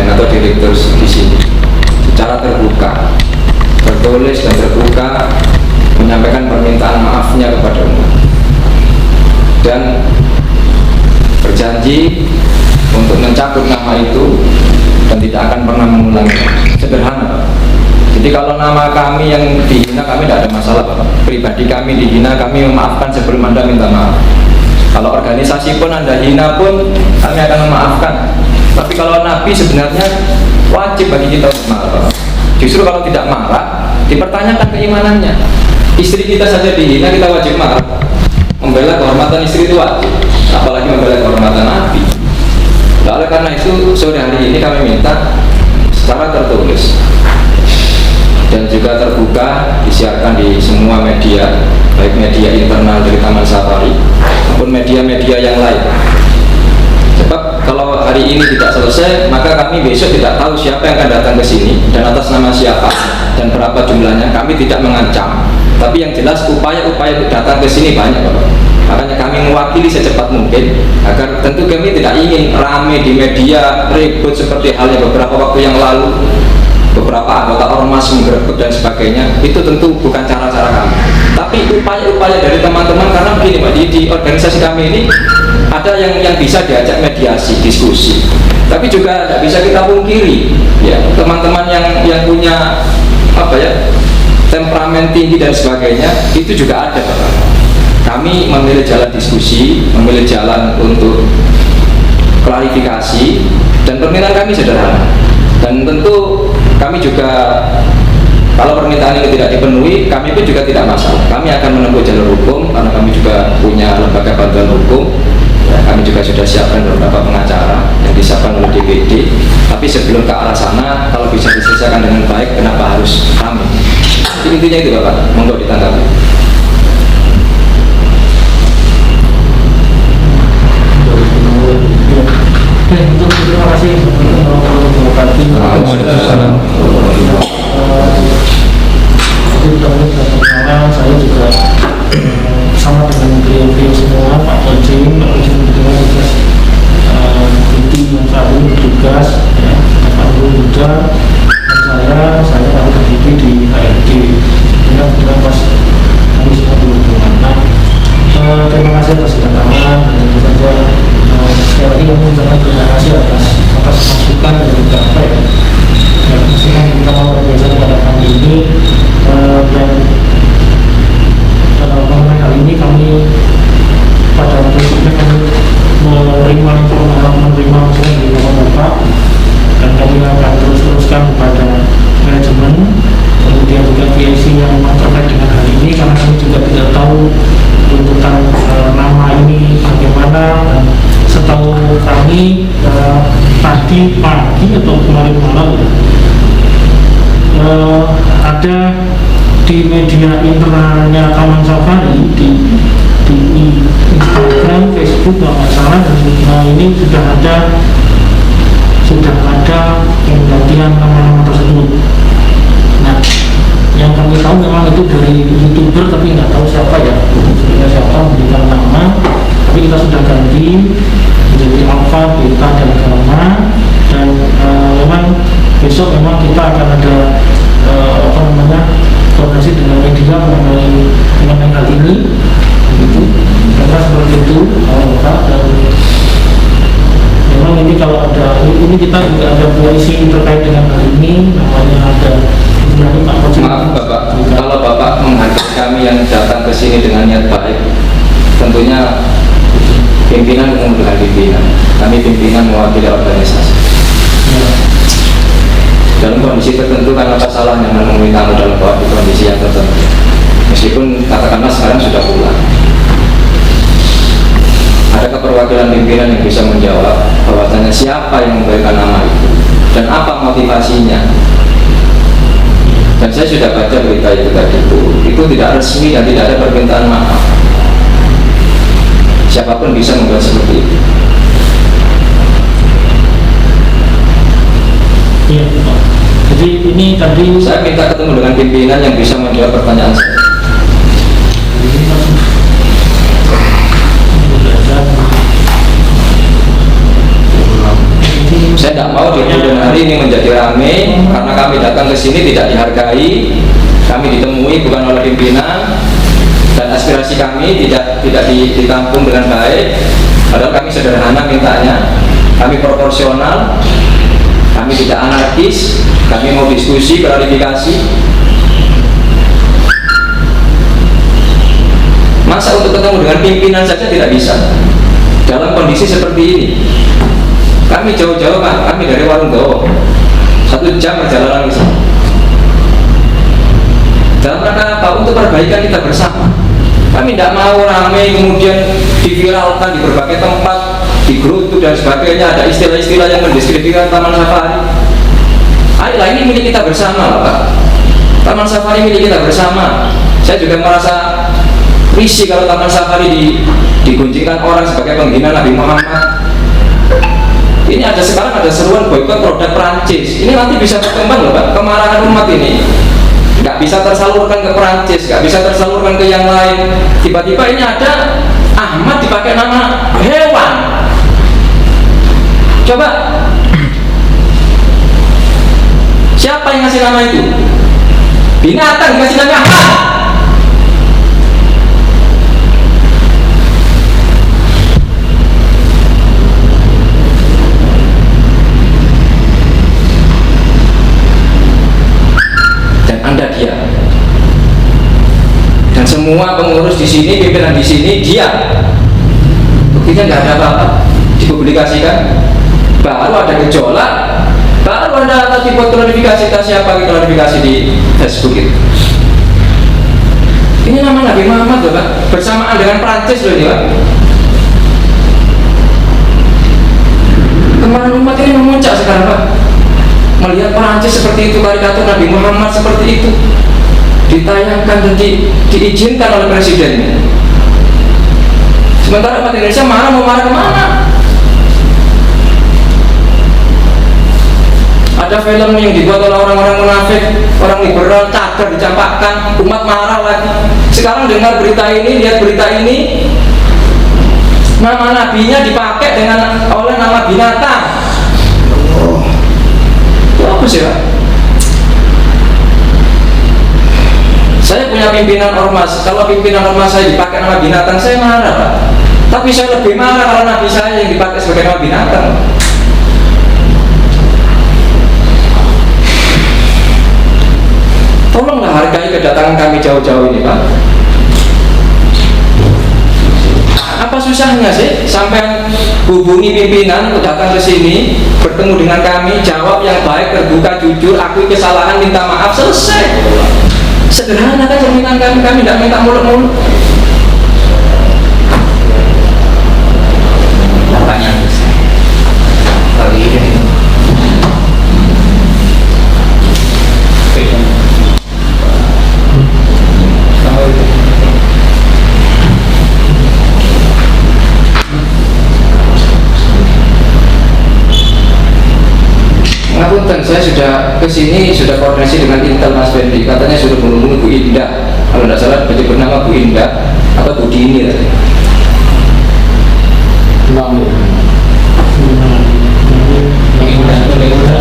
kemarin atau direktur di sini secara terbuka, tertulis dan terbuka menyampaikan permintaan maafnya kepada umat dan berjanji untuk mencabut nama itu dan tidak akan pernah mengulanginya. Sederhana. Jadi kalau nama kami yang dihina, kami tidak ada masalah Pak. Pribadi kami dihina, kami memaafkan sebelum Anda minta maaf. Kalau organisasi pun Anda hina pun, kami akan memaafkan. Tapi kalau Nabi sebenarnya wajib bagi kita untuk marah. Justru kalau tidak marah, dipertanyakan keimanannya. Istri kita saja dihina, kita wajib marah. Membela kehormatan istri itu wajib, apalagi membela kehormatan Nabi. Oleh karena itu, sore hari ini kami minta secara tertulis dan juga terbuka disiarkan di semua media, baik media internal dari Taman Safari maupun media-media yang lain. Sebab kalau hari ini tidak selesai, maka kami besok tidak tahu siapa yang akan datang ke sini dan atas nama siapa dan berapa jumlahnya. Kami tidak mengancam, tapi yang jelas upaya-upaya untuk datang ke sini banyak Bapak. Makanya kami mewakili secepat mungkin agar tentu kami tidak ingin rame di media, ribut seperti halnya beberapa waktu yang lalu, beberapa anggota ormas menggerebek dan sebagainya. Itu tentu bukan cara-cara kami, tapi upaya-upaya dari teman-teman. Karena begini Pak, di organisasi kami ini ada yang bisa diajak mediasi, diskusi, tapi juga tidak bisa kita pungkiri ya, teman-teman yang punya temperamen tinggi dan sebagainya, itu juga ada Pak. Kami memilih jalan diskusi, memilih jalan untuk klarifikasi, dan permintaan kami sederhana. Dan tentu kami juga, kalau permintaan ini tidak dipenuhi, kami pun juga tidak masalah. Kami akan menempuh jalur hukum, karena kami juga punya lembaga bantuan hukum. Ya, kami juga sudah siapkan beberapa pengacara yang disiapkan oleh DPD. Tapi sebelum ke arah sana, kalau bisa diselesaikan dengan baik, kenapa harus kami? Jadi intinya itu Bapak, monggo ditanggapi. Terima kasih saya juga sama dengan beliau semua, Pak Kojim, Pak Kojim juga tugas inti yang saat ini bertugas, Pak Buddha, dan saya Pak Kojim di HRD. Kemudian pas kami semua berhubungan. Terima kasih atas kedatangan, dan tentu saja sekali lagi kami mengucapkan terima kasih atas masukan dan juga masukan yang kita mau berbeza pada kami ini, dan mengenai hal ini kami pada prinsipnya kami menerima masukan dari Bapak, dan kami akan teruskan kepada manajemen, kemudian juga PIC yang terkait dengan hal ini, karena kami juga tidak tahu tuntutan nama ini bagaimana. Dan setahu kami tadi pagi atau kemarin malam ada di media internalnya Taman Safari, di Instagram, Facebook kalau nggak salah, dan ini sudah ada penggantian nama-nama tersebut. Nah, yang kami tahu memang itu dari YouTuber, tapi nggak tahu siapa ya, sebenarnya siapa memberikan nama. Tapi kita sudah ganti menjadi Alfa, Beta, dan Gamma. Dan memang besok memang kita akan ada koordinasi dengan media mengenai hal ini, begitu. Karena seperti itu, Pak. Dan memang ini kalau ada ini kita juga ada polisi terkait dengan hal ini, namanya ada. Maaf Bapak, kalau Bapak menghargai kami yang datang ke sini dengan niat baik, tentunya pimpinan umum dengan pimpinan. Kami pimpinan mewakili organisasi. Dalam kondisi tertentu kan apa salahnya menemui tamu dalam kondisi yang tertentu. Meskipun katakanlah sekarang sudah pulang. Adakah perwakilan pimpinan yang bisa menjawab bahwasanya siapa yang memberikan nama itu dan apa motivasinya? Dan saya sudah baca berita itu tadi, itu tidak resmi dan tidak ada permintaan maaf. Siapapun bisa membuat seperti itu. Iya, jadi ini tadi saya minta ketemu dengan pimpinan yang bisa menjawab pertanyaan saya. Saya tidak mau di kemudian hari ini menjadi ramai karena kami datang ke sini tidak dihargai, kami ditemui bukan oleh pimpinan, dan aspirasi kami tidak ditampung dengan baik. Padahal kami sederhana mintanya, kami proporsional, kami tidak anarkis, kami mau diskusi, klarifikasi. Masa untuk ketemu dengan pimpinan saja tidak bisa dalam kondisi seperti ini? Kami jauh-jauh Pak, kami dari Warunggawa 1 jam perjalanan ke sini. Dalam rangka apa? Untuk perbaikan kita bersama. Kami tidak mau ramai kemudian diviralkan di berbagai tempat, di grup dan sebagainya, ada istilah-istilah yang mendiskreditkan Taman Safari. Ayolah, ini milik kita bersama Pak. Taman Safari milik kita bersama. Saya juga merasa risih kalau Taman Safari digunjingkan orang sebagai penghina Nabi Muhammad. Ini sekarang ada seruan boikot produk Perancis. Ini nanti bisa berkembang loh Pak. Kemarahan umat ini nggak bisa tersalurkan ke Perancis, nggak bisa tersalurkan ke yang lain. Tiba-tiba ini ada Ahmad dipakai nama hewan. Coba, siapa yang ngasih nama itu? Binatang dikasih nama Ahmad. Anda dia, dan semua pengurus di sini, pimpinan di sini dia. Buktinya nggak ada apa-apa, dipublikasikan. Baru ada gejolak, baru ada tadi buat klarifikasi, siapa klarifikasi di Facebook itu. Ini nama Nabi Muhammad loh Pak, bersamaan dengan Prancis loh ini Pak. Kemarahan umat ini memuncak sekarang Pak. Melihat Perancis seperti itu, karikatur Nabi Muhammad seperti itu ditayangkan dan diizinkan oleh presidennya. Sementara umat Indonesia marah, mau marah kemana? Ada film yang dibuat oleh orang-orang munafik, orang liberal, cadar dicampakkan, umat marah lagi. Sekarang dengar berita ini, lihat berita ini, nama nabinya dipakai oleh nama binatang. Apa sih Pak? Saya punya pimpinan ormas. Kalau pimpinan ormas saya dipakai nama binatang, saya marah Pak. Tapi saya lebih marah kalau nabi saya yang dipakai sebagai nama binatang. Tolonglah hargai kedatangan kami jauh-jauh ini Pak. Apa susahnya sih sampai hubungi pimpinan untuk datang ke sini, bertemu dengan kami, jawab yang baik, terbuka, jujur, akui kesalahan, minta maaf, selesai. Sederhana kan permintaan kami tidak minta muluk-muluk. Pertanyaan kali ini. Ngapunten, saya sudah kesini, sudah koordinasi dengan Intel Mas Fendi, katanya sudah menghubungi Bu Indah, kalau tidak salah bernama Bu Indah atau Bu Dini tadi.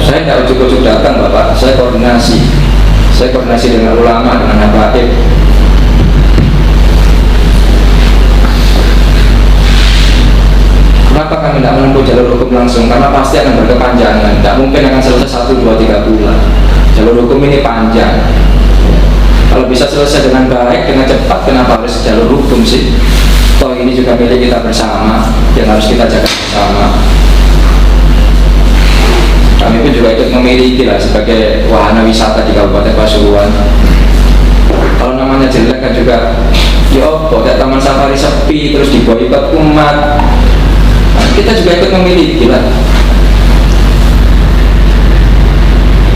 Saya tidak ujuk-ujuk datang Bapak, saya koordinasi dengan ulama, dengan habaib. Kenapa kami tidak menempuh jalur hukum langsung? Karena pasti akan berkepanjangan, tidak mungkin akan selesai 1, 2, 3 bulan. Jalur hukum ini panjang. Kalau bisa selesai dengan baik, dengan cepat, kenapa harus jalur hukum sih? Toh ini juga milik kita bersama, yang harus kita jaga bersama. Kami pun juga ikut memiliki lah sebagai wahana wisata di Kabupaten Pasuruan. Kalau namanya jelek kan juga, ya kayak Taman Safari sepi, terus diboikot umat. Kita juga ikut memiliki lah.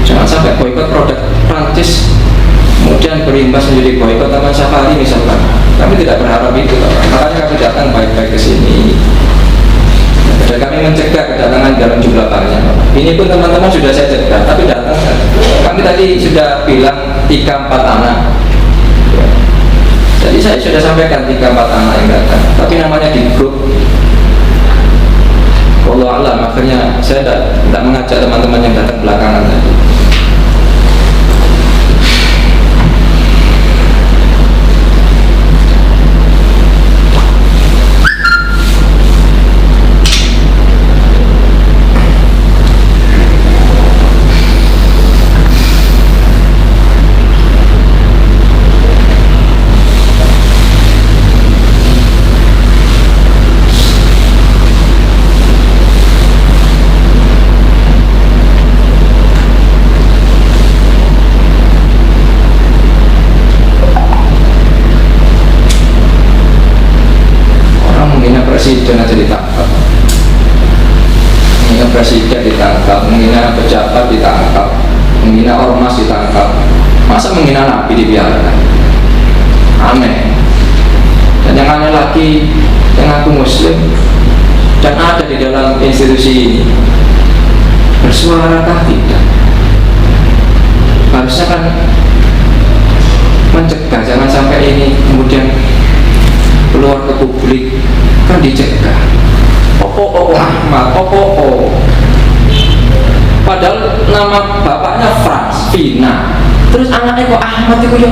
Jangan sampai boikot produk Prancis kemudian berimbas menjadi boikot Taman Safari misalkan. Kami tidak berharap itu, makanya kami datang baik-baik ke sini. Dan kami mencegah kedatangan dalam jumlah banyak. Ini pun teman-teman sudah saya cegah, tapi datang. Kami tadi sudah bilang 3-4 anak. Jadi saya sudah sampaikan 3-4 anak yang datang. Tapi namanya di grup Wallahu a'lam, akhirnya saya tidak mengajak teman-teman yang datang belakangan tadi. Presiden aja ditangkap, menghina presiden ditangkap, menghina pejabat ditangkap, menghina ormas ditangkap, masa menghina nabi dibiarkan? Aneh. Dan yang aneh lagi, yang aku muslim dan ada di dalam institusi ini, bersuarakah tidak? Harusnya kan mencegah, jangan sampai ini kemudian keluar ke publik, kan dicegah. Ahmad, padahal nama bapaknya Frans, Vina, terus anaknya kok Ahmad itu ya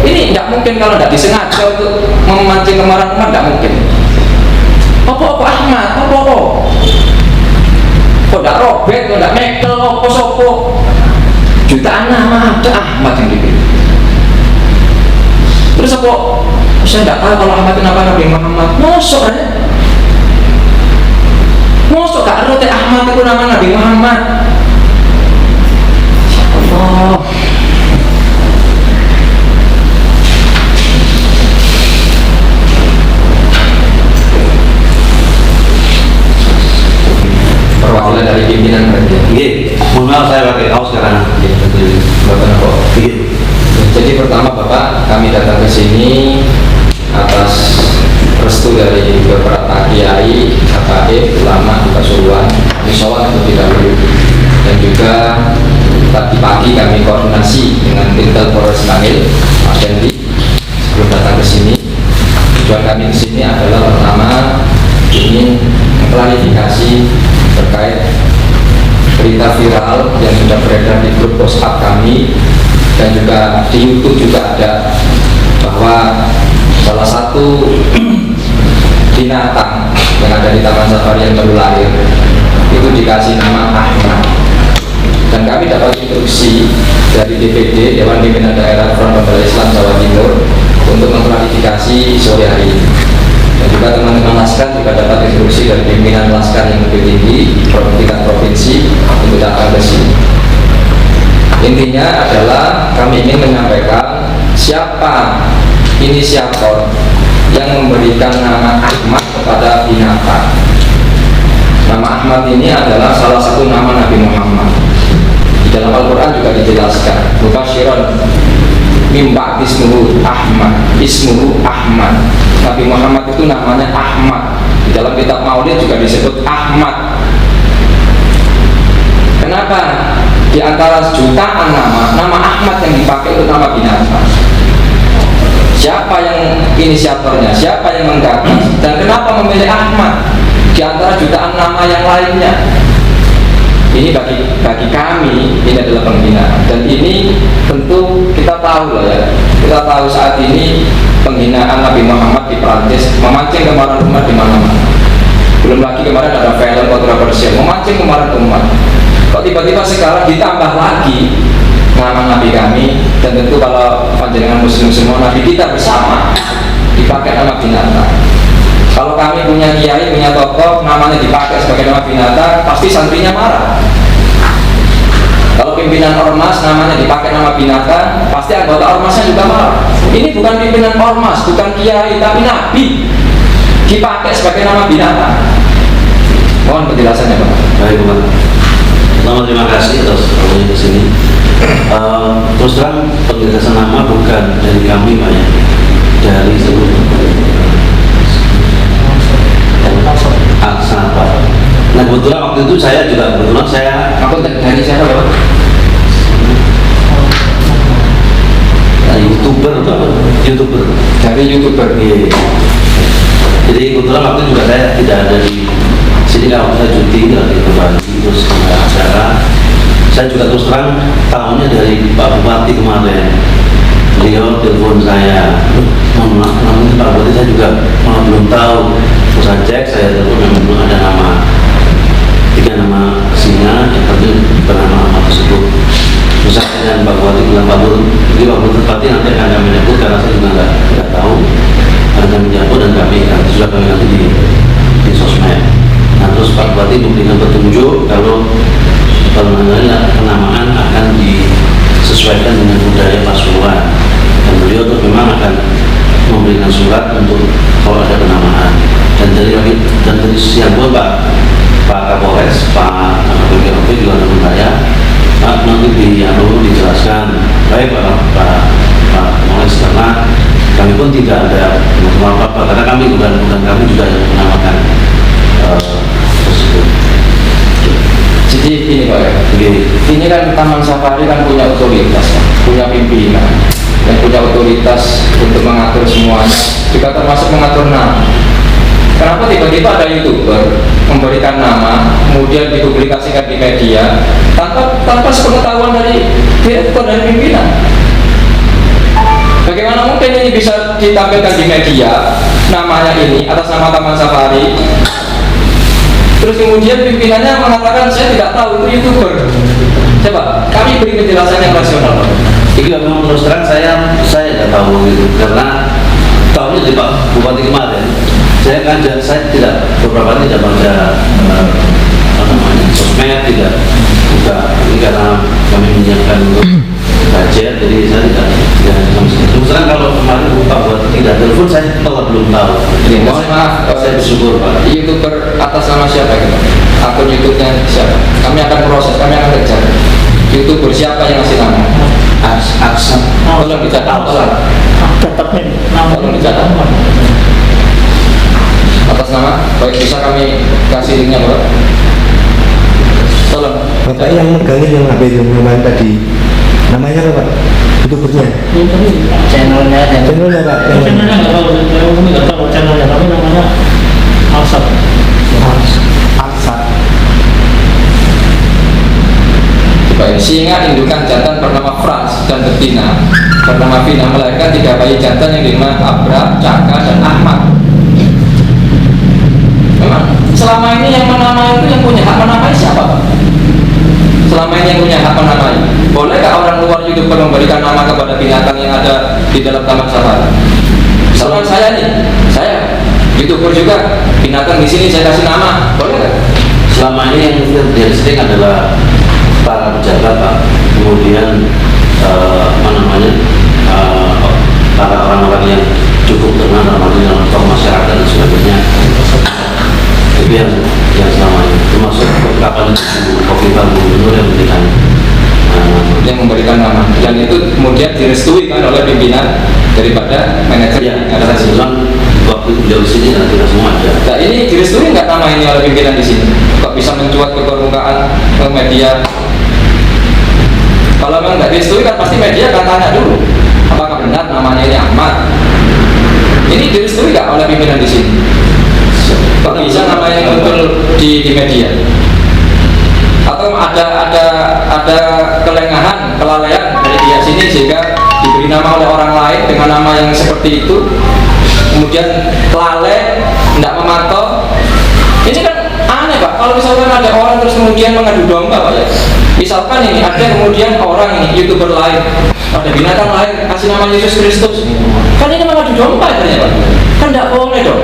ini tidak mungkin kalau tidak disengaja untuk memancing kemarahan umat, tidak mungkin. Ahmad, kok tidak Robert, kok tidak Michael, sopo jutaan nama ada Ahmad yang dipilih. Terus apa? Saya tidak tahu kalau Ahmad itu nama Nabi Muhammad. Mosok aja. Mosok gak ada Ahmad itu nama Nabi Muhammad. Ya Allah. Perwakilan dari pimpinan berarti. Iya. Mohon maaf saya pakai kaos sekarang. Bapak apa? Iya. Jadi pertama Bapak, kami datang ke sini atas restu dari beberapa kiai, habaib, ulama di Pasuruan, Musyawarah terlebih dahulu, dan juga tadi pagi kami koordinasi dengan Intel Polres Bangil, Mas Dendi, sebelum datang ke sini. Tujuan kami ke sini adalah pertama ingin mengklarifikasi terkait berita viral yang sudah beredar di grup WhatsApp kami, dan juga di YouTube juga ada, bahwa salah satu binatang yang ada di Taman Safari yang baru lahir itu dikasih nama Ahmad. Dan kami dapat instruksi dari DPD, Dewan Pimpinan Daerah Front Pembela Islam Jawa Timur, untuk mengklarifikasi sore hari ini. Dan juga teman-teman Laskar juga dapat instruksi dari pimpinan Laskar yang lebih tinggi tingkat provinsi untuk datang ke sini. Intinya adalah kami ingin menyampaikan siapa inisiator yang memberikan nama Ahmad kepada binatang. Nama Ahmad ini adalah salah satu nama Nabi Muhammad. Di dalam Al-Quran juga dijelaskan, Mubasyiron mimba ismuhu Ahmad, ismuhu Ahmad. Nabi Muhammad itu namanya Ahmad. Di dalam kitab Maulid juga disebut Ahmad. Kenapa? Di antara jutaan nama Ahmad yang dipakai untuk nama binatang. Siapa yang inisiatornya? Siapa yang menggagas? Dan kenapa memilih Ahmad di antara jutaan nama yang lainnya? Ini bagi kami ini adalah penghinaan. Dan ini tentu kita tahu lah ya. Kita tahu saat ini penghinaan Nabi Muhammad di Perancis memancing kemarahan umat di mana-mana. Belum lagi kemarin ada film kontroversial memancing kemarahan umat. Kok tiba-tiba sekarang ditambah lagi nama Nabi kami, dan tentu kalau panjenengan muslim semua, Nabi kita bersama dipakai nama binatang. Kalau kami punya kiai, punya tokoh, namanya dipakai sebagai nama binatang, pasti santrinya marah. Kalau pimpinan ormas namanya dipakai nama binatang, pasti anggota ormasnya juga marah. Ini bukan pimpinan ormas, bukan kiai, tapi Nabi dipakai sebagai nama binatang. Mohon penjelasannya Pak. Baik Pak. Pertama terima kasih atas waktunya ke sini. Terus terang penjelasan nama bukan dari kami Pak ya, dari seluruh Aksa Pak. Nah kebetulan waktu itu saya juga Aku dari siapa ya Pak? YouTuber Pak, Dari YouTuber. Iya. Jadi kebetulan waktu itu juga saya tidak ada di ketika saya cuti lagi ke Bali terus ada acara, saya juga terus terang tahunya dari Pak Bupati kemarin. Beliau telepon saya, mohon maaf Pak Bupati, saya juga belum tahu. Terus saya cek, saya telepon memang belum ada nama, 3 nama kesininya, yang penting bernama tersebut. Terus saya dengan Pak Bupati bilang, Pak Bupati nanti akan kami menyebut, karena saya juga nggak tahu, akan kami jemput dan sudah kami nanti di sosmed. Nah terus Pak Bupati memberikan petunjuk kalau penamaan akan disesuaikan dengan budaya Pasuruan, dan beliau tuh memang akan memberikan surat untuk kalau ada penamaan. Dan dari siang pun Pak Kapolres, Pak BPOP juga teman saya, Pak nanti dijelaskan baik Pak Kapolres, karena kami pun tidak ada apa-apa, karena kami bukan kami juga yang menamakan tersebut. Jadi ini Pak ya, ini kan Taman Safari kan punya otoritas, punya pimpinan yang punya otoritas untuk mengatur semuanya, juga termasuk mengatur nama. Kenapa tiba-tiba ada YouTuber memberikan nama, kemudian dipublikasikan di media tanpa sepengetahuan dari direktur dan pimpinan? Bagaimana mungkin ini bisa ditampilkan di media, namanya ini atas nama Taman Safari, terus kemudian pimpinannya mengatakan saya tidak tahu itu YouTuber? Coba kami beri penjelasan yang rasional. Ini memang terus terang saya tidak tahu gitu, karena tahunya dari Pak Bupati kemarin. Saya tidak beberapa kali tidak baca sosmed, tidak buka ini karena kami menyiapkan untuk budget, jadi saya tidak terus terang kalau kemarin Pak Bupati tidak telepon, saya belum tahu. Mohon maaf, saya bersyukur Pak. YouTuber atas nama siapa gitu? Akun YouTube-nya siapa? Kami akan proses, kami akan kejar. YouTuber siapa yang ngasih nama? Aksan. Tolong dicatat, tolong dicatat. Atas nama, baik bisa kami kasih linknya Pak. Tolong. Bapak yang megangin yang apa itu memang tadi namanya apa Pak? YouTubernya? Channelnya Pak. channelnya nggak tahu, kami nggak tahu channelnya, tapi namanya Alsat. Singa indukan jantan bernama Frans dan betina bernama Vina melahirkan 3 bayi jantan yang dinamakan Abra, Caka, dan Ahmad. Memang selama ini yang menamai itu yang punya hak menamai siapa Pak? Selama ini yang punya hak menamai, bolehkah orang luar YouTuber memberikan nama kepada binatang yang ada di dalam Taman Safari? Misalkan saya nih, saya YouTuber juga, binatang di sini saya kasih nama, boleh nggak? Selama ini yang terjadi sering adalah para pejabat Pak, kemudian para orang-orang yang cukup terkenal dalam tokoh masyarakat dan sebagainya, itu yang selama ini, termasuk kapan Kofifa Gubernur yang memberikan nama, dan itu kemudian direstui kan oleh pimpinan daripada manajer yang ada di sini. Waktu beliau di sini dan kita semua ada. Nah ini direstui nggak nama ini oleh pimpinan di sini? Kok bisa mencuat ke permukaan media? Kalau memang nggak direstui kan pasti media akan tanya dulu, apakah benar namanya ini Ahmad? Ini direstui nggak oleh pimpinan di sini? Kok bisa namanya muncul di media? Atau ada kelengahan, kelalaian dari pihak sini sehingga diberi nama oleh orang lain dengan nama yang seperti itu, kemudian lalai, tidak memantau. Ini kan aneh Pak, kalau misalkan ada orang terus kemudian mengadu domba Pak ya. Misalkan ini ada kemudian orang ini YouTuber lain, ada binatang lain kasih nama Yesus Kristus, kan ini mengadu domba katanya Pak. Kan tidak boleh dong.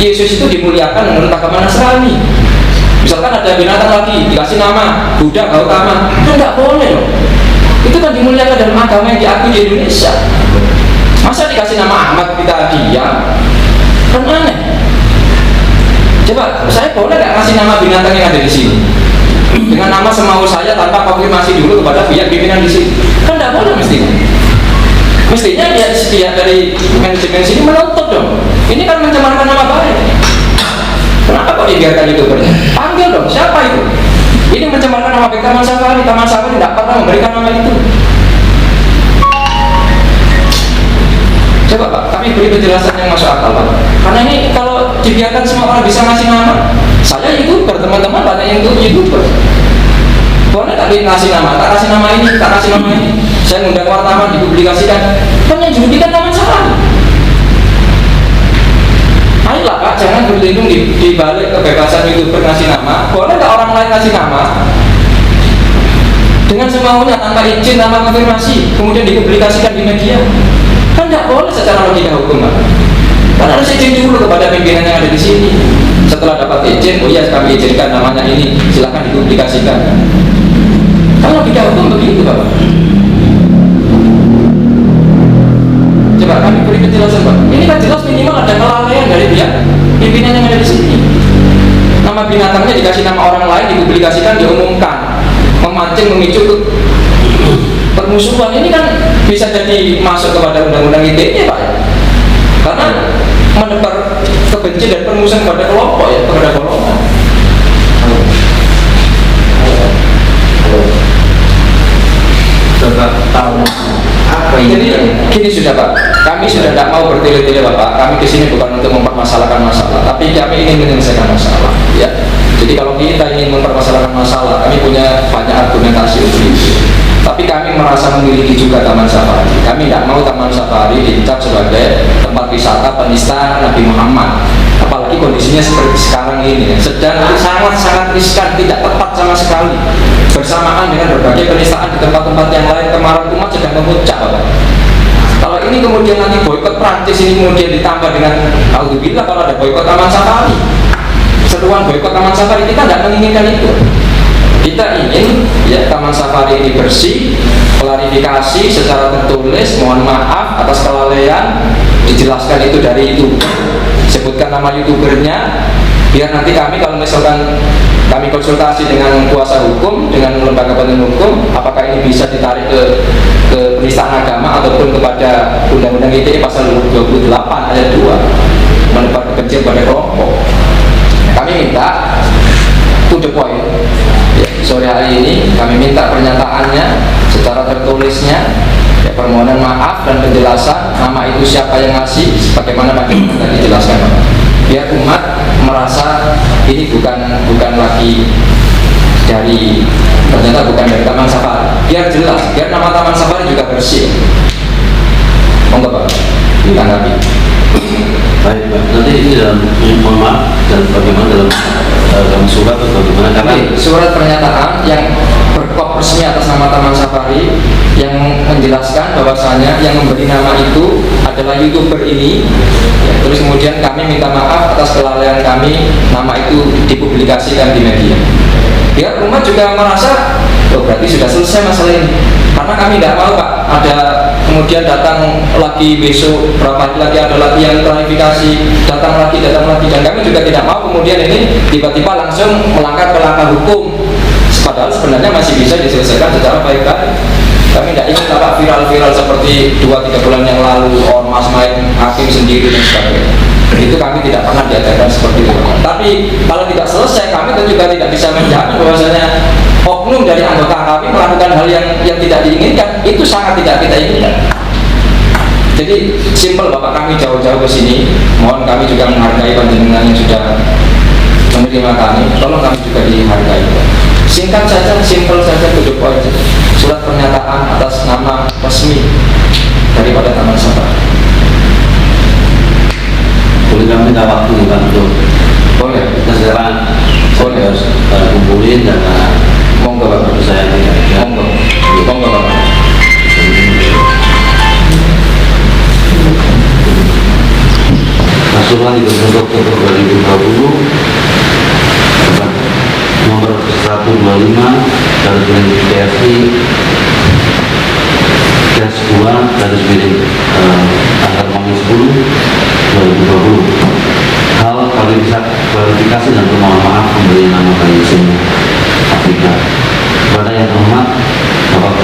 Yesus itu dimuliakan menurut agama Nasrani. Misalkan ada binatang lagi dikasih nama Buddha, Gautama, kan nggak boleh dong. Itu kan dimuliakan dalam agama yang diakui di Indonesia. Masa dikasih nama Ahmad kita diam? Kan aneh. Coba saya boleh nggak kasih nama binatang yang ada di sini dengan nama semau saya tanpa konfirmasi dulu kepada pihak pimpinan di sini? Kan nggak boleh mestinya. Mestinya dia dari manajemen sini menuntut dong. Ini kan mencemarkan nama baik. Kenapa kok dibiarkan YouTubernya? Panggil dong, siapa itu? Ini mencemarkan nama baik Taman Safari. Taman Safari tidak pernah memberikan nama itu. Coba Pak, kami beri penjelasan yang masuk akal Pak. Karena ini kalau dibiarkan semua orang bisa ngasih nama, saya itu YouTuber, teman-teman banyak yang YouTuber. Boleh tak kasih nama, tak kasih nama ini, tak kasih nama ini. Saya ngundang wartawan dipublikasikan, kan yang dirugikan Taman Safari. Ayolah Pak, jangan berlindung di balik kebebasan YouTuber ngasih nama. Boleh tak orang lain ngasih nama dengan semaunya tanpa izin, tanpa konfirmasi, kemudian dipublikasikan di media? Kan tidak boleh secara logika hukum Pak. Kan harus izin dulu kepada pimpinan yang ada di sini. Setelah dapat izin, oh iya kami izinkan namanya ini, silakan dipublikasikan. Kan logika hukum begitu Bapak. Coba kami beri penjelasan Pak. Ini kan jelas minimal ada kelalaian dari pihak pimpinan yang ada di sini. Nama binatangnya dikasih nama orang lain, dipublikasikan, diumumkan, memancing, memicu permusuhan. Ini kan bisa jadi masuk kepada undang-undang ITE Pak ya. Karena menebar kebencian dan permusuhan pada kelompok ya, kepada golongan. Coba tahu apa ini? Jadi gini sudah Pak, kami sudah tidak mau bertele-tele Bapak. Kami kesini bukan untuk mempermasalahkan masalah, tapi kami ingin menyelesaikan masalah. Ya. Jadi kalau kita ingin mempermasalahkan masalah, kami punya banyak argumentasi untuk itu. Tapi kami merasa memiliki juga Taman Safari. Kami tidak mau Taman Safari dicap sebagai tempat wisata penista Nabi Muhammad. Apalagi kondisinya seperti sekarang ini, sedang sangat-sangat riskan, tidak tepat sama sekali. Bersamaan dengan berbagai penistaan di tempat-tempat yang lain, kemarin umat sedang memuncak. Kalau ini kemudian nanti boikot Prancis ini kemudian ditambah dengan alhamdulillah kalau ada boikot Taman Safari, seruan boikot Taman Safari, kita tidak menginginkan itu. Kita ingin ya Taman Safari ini bersih, klarifikasi secara tertulis, mohon maaf atas kelalaian, dijelaskan itu dari itu, sebutkan nama YouTubernya, biar nanti kami kalau misalkan kami konsultasi dengan kuasa hukum, dengan lembaga penegak hukum, apakah ini bisa ditarik ke penistaan agama ataupun kepada Undang-Undang ITE pasal 28 ayat 2 menebar kebencian pada kelompok. Kami minta to the point. Ya, sore hari ini kami minta pernyataannya secara tertulisnya, ya, permohonan maaf dan penjelasan nama itu siapa yang ngasih, bagaimana tadi dijelaskan, biar umat merasa ini bukan lagi dari, ternyata bukan dari Taman Safari, biar jelas, biar nama Taman Safari juga bersih. Monggo Pak, ditanggapi. Baik Pak, nanti ini dalam mohon maaf dan bagaimana dalam surat atau bagaimana? Karena surat pernyataan yang berkop resmi atas nama Taman Safari yang menjelaskan bahwasanya yang memberi nama itu adalah YouTuber ini, ya, terus kemudian kami minta maaf atas kelalaian kami, nama itu dipublikasikan di media, biar umat juga merasa oh berarti sudah selesai masalah ini. Karena kami tidak mau Pak ada kemudian datang lagi besok berapa hari lagi ada lagi yang klarifikasi, datang lagi, dan kami juga tidak mau kemudian ini tiba-tiba langsung melangkah ke langkah hukum, padahal sebenarnya masih bisa diselesaikan secara baik-baik. Kami tidak ingin Pak viral-viral seperti 2-3 bulan yang lalu, ormas main hakim sendiri dan sebagainya. Itu kami tidak pernah diajarkan seperti itu. Tapi kalau tidak selesai, kami tentu juga tidak bisa menjamin bahwasanya oknum dari anggota kami melakukan hal yang tidak diinginkan. Itu sangat tidak kita inginkan. Jadi simpel Bapak, kami jauh-jauh ke sini, mohon kami juga menghargai panjenengan yang sudah menerima kami, tolong kami juga dihargai. Singkat saja, simpel saja, to the point. Surat pernyataan atas nama resmi daripada Taman Safari. boleh kami minta waktu nih Pak untuk Boleh. kita sekarang Boleh. harus kumpulin dan Monggo Bapak. saya tidak Monggo Bapak. Masukan di Oktober 2020 nomor 125 garis miring PSI garis 2 garis miring tanggal 10 2020 hal klarifikasi dan permohonan maaf memberi nama bayi semua Afrika kepada yang hormat Bapak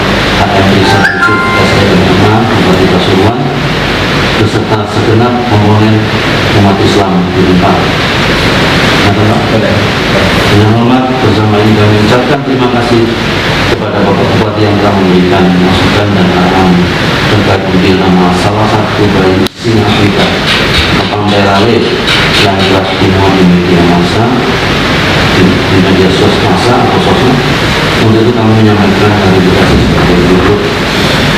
HM Rizal Yusuf SDMMA Bupati Pasuruan beserta segenap komponen umat Islam di Rempang. Dengan hormat bersama ini kami ucapkan terima kasih kepada Bapak Bupati yang telah memberikan masukan dan arahan terkait pemberian nama salah satu bayi singa Afrika Kepang Daerah yang telah dimuat di media massa di media massa atau sosmed. Untuk itu kami menyampaikan klarifikasi sebagai berikut,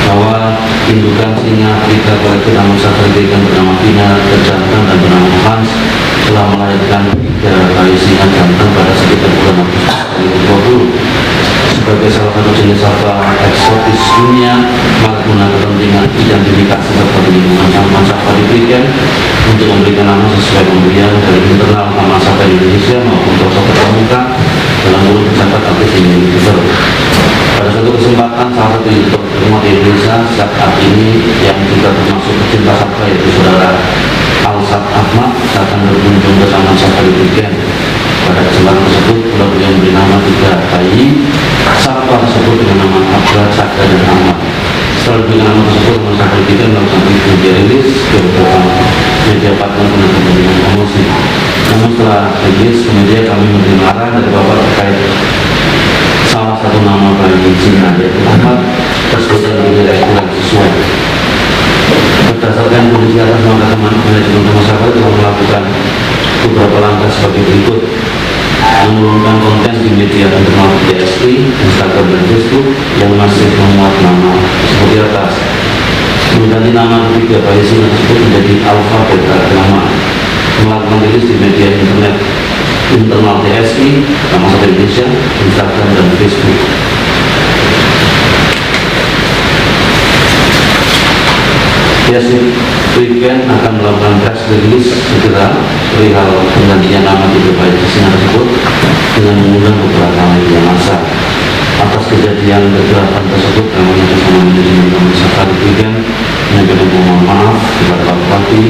bahwa indukan singa Afrika Kolektif namun satu diberikan bernama Vina terjantan dan bernama Hans telah melahirkan 3 bayi singa jantan pada sekitar bulan Agustus 2020. Sebagai salah satu jenis satwa eksotis dunia, maka guna kepentingan identifikasi serta perlindungan Taman Safari Prigen untuk memberikan nama sesuai pemberian dari internal Taman Safari Indonesia maupun sosok terkemuka dalam mulut pejabat artis youtuber. Pada suatu kesempatan, salah satu youtuber terkenal di Indonesia saat ini yang juga termasuk pecinta satwa yaitu saudara Alsat Ahmad akan berkunjung ke Taman Safari Prigen. Pada kesempatan tersebut, beliau memberi nama 3 bayi satwa tersebut dengan nama Abra, Cakra, dan Ahmad. Setelah diberi nama tersebut, Taman Safari Prigen melakukan video dirilis ke beberapa media partner untuk kepentingan promosi. Namun setelah rilis ke media, kami menerima arahan dari Bapak terkait salah satu nama bayi singa yaitu Ahmad tersebut yang dinilai kurang sesuai. Berdasarkan kondisi atas, maka teman manajemen Taman Safari telah melakukan beberapa langkah sebagai berikut: menurunkan konten di media internal DSI, Instagram dan Facebook yang masih memuat nama seperti atas, mengganti nama 3 bayi singa tersebut menjadi Alpha, Beta, Gamma, melakukan rilis di media internet internal DSI, Taman Safari Indonesia, Instagram dan Facebook. DSI Prigen akan melakukan press release segera perihal penggantian nama 3 bayi singa tersebut dengan mengundang beberapa media massa. Atas kejadian kegelapan tersebut, kami bersama manajemen Taman Safari Prigen menyampaikan mohon maaf kepada Pak Bupati,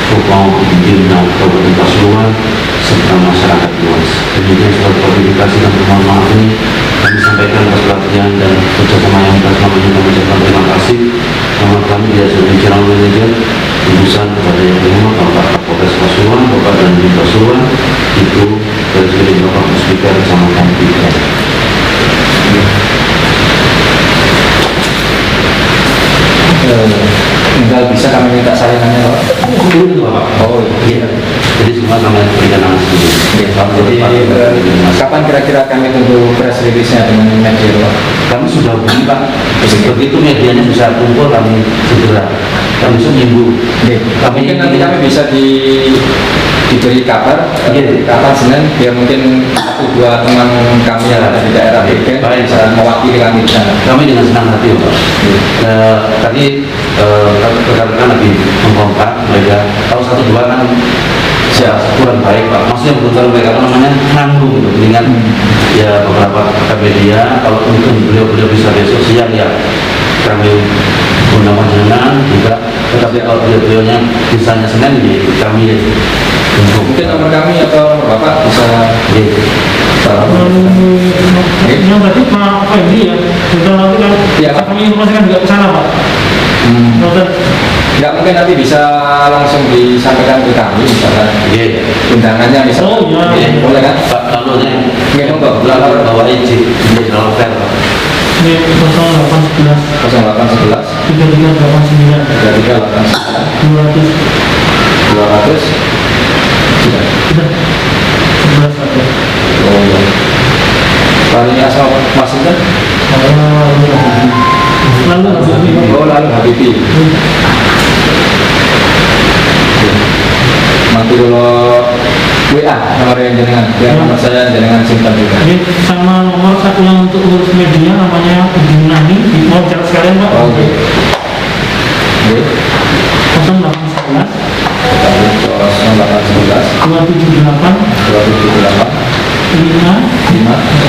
Bapak Pimpinan Kabupaten Pasuruan serta masyarakat luas. Demikian surat klarifikasi dan mohon maaf ini kami sampaikan atas perhatian dan kerjasama yang telah kami mengucapkan terima kasih. Nama kami dihasilkan General Manager Urusan kepada yang terhormat Bapak Kapolres Pasuruan, Bapak dan Ibu Pasuruan, itu dari segi Bapak Speaker sama kami. Tinggal bisa kami minta salinannya Pak? Itu Bapak. Oh iya. Jadi semua kami berikan nama sendiri. Jadi kapan kira-kira kami tunggu press release-nya dengan media Pak? Kami sudah hubungi Pak. Begitu medianya bisa kumpul, kami segera. Kami seminggu. Mungkin nanti kami bisa diberi kabar kapan Senin, biar mungkin 1-2 teman kami yang ada di daerah Prigen bisa mewakili kami di sana. Kami dengan senang hati Pak. Tadi rekan-rekan lagi mengkontak mereka, kalau 1-2 kan kurang baik Pak. Maksudnya betul mereka namanya nanggung gitu. Dengan ya beberapa media, kalau mungkin beliau bisa besok siang ya kami undang jenengan juga. Tetapi kalau beliau-beliaunya bisanya Senin ya kami mungkin nomor kami atau nomor Bapak bisa yang tadi Pak Fendi ya, kita nanti kan ya, kami informasikan juga ke sana Pak. Nggak mungkin nanti bisa langsung disampaikan ke kami misalkan undangannya misalkan. Oh iya. Boleh kan? Pak lalunya monggo bawa izin menjadi lalu Ini 0811 0811 3389 3389 200 sudah 11 ada. Oh iya. Paling asal Mas itu? Lalu Habibi. Nanti kalau WA nomor yang jenengan, nomor saya jenengan simpan juga. Ini sama nomor satu yang untuk urus media namanya Ibu Nani, mau bicara sekalian Pak. Oke. 0811 0811 278 5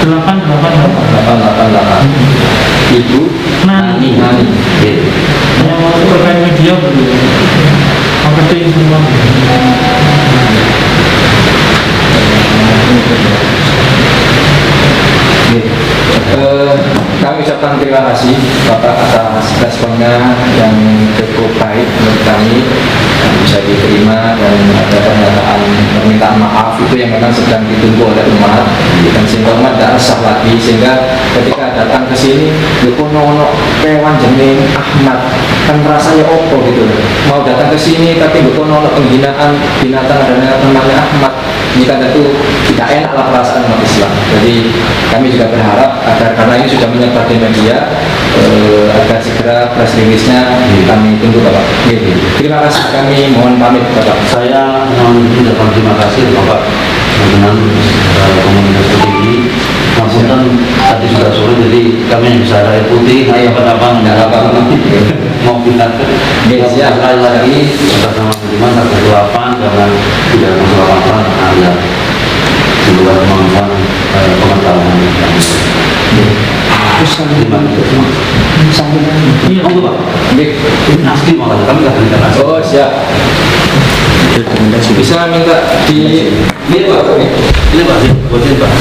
888 Ibu Nani. Yang mau terkait media marketing semua. Kami ucapkan terima kasih Bapak atas responnya yang cukup baik menurut kami, yang bisa diterima, dan ada pernyataan permintaan maaf itu yang memang sedang ditunggu oleh umat, dan sehingga umat tidak resah lagi, sehingga ketika datang ke sini ono kewan jenis Ahmad kan rasanya opo gitu, mau datang ke sini tapi ono penghinaan binatang dan namanya Ahmad ini kan tentu tidak enak lah perasaan umat Islam. Jadi kami juga berharap agar karena ini sudah menyebar di media, agar segera press release-nya kami tunggu Bapak. Terima kasih, kami mohon pamit Bapak. Saya mengucapkan terima kasih Bapak dengan komunitas ini. Maupun tadi sudah sore, jadi kami yang bisa air putih, apa-apa nggak apa-apa. Mau kita sekali lagi atas nama Budiman tak berlapan karena tidak masalah apa ada di luar kemampuan pengetahuan. Terima kasih. Iya. Oh Pak, ini asli makanya kami nggak berikan asli. Oh siap. Bisa minta di Ini Pak, ini Pak, buatin Pak.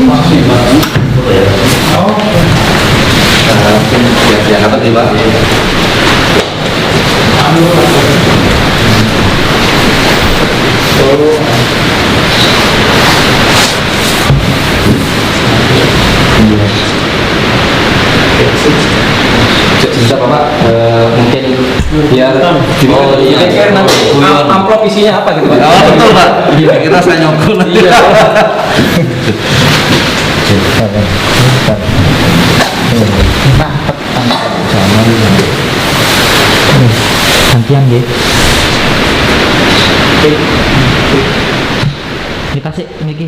Masih Pak, ya. Oh, Ya, apa nih Pak? bisa Bapak, mungkin biar Oh, iya. kira-kira nanti amplop isinya apa gitu Pak? Oh, betul Pak. Iya. Kita saya nyokol nanti. Iya. Gantian deh. Dikasih niki.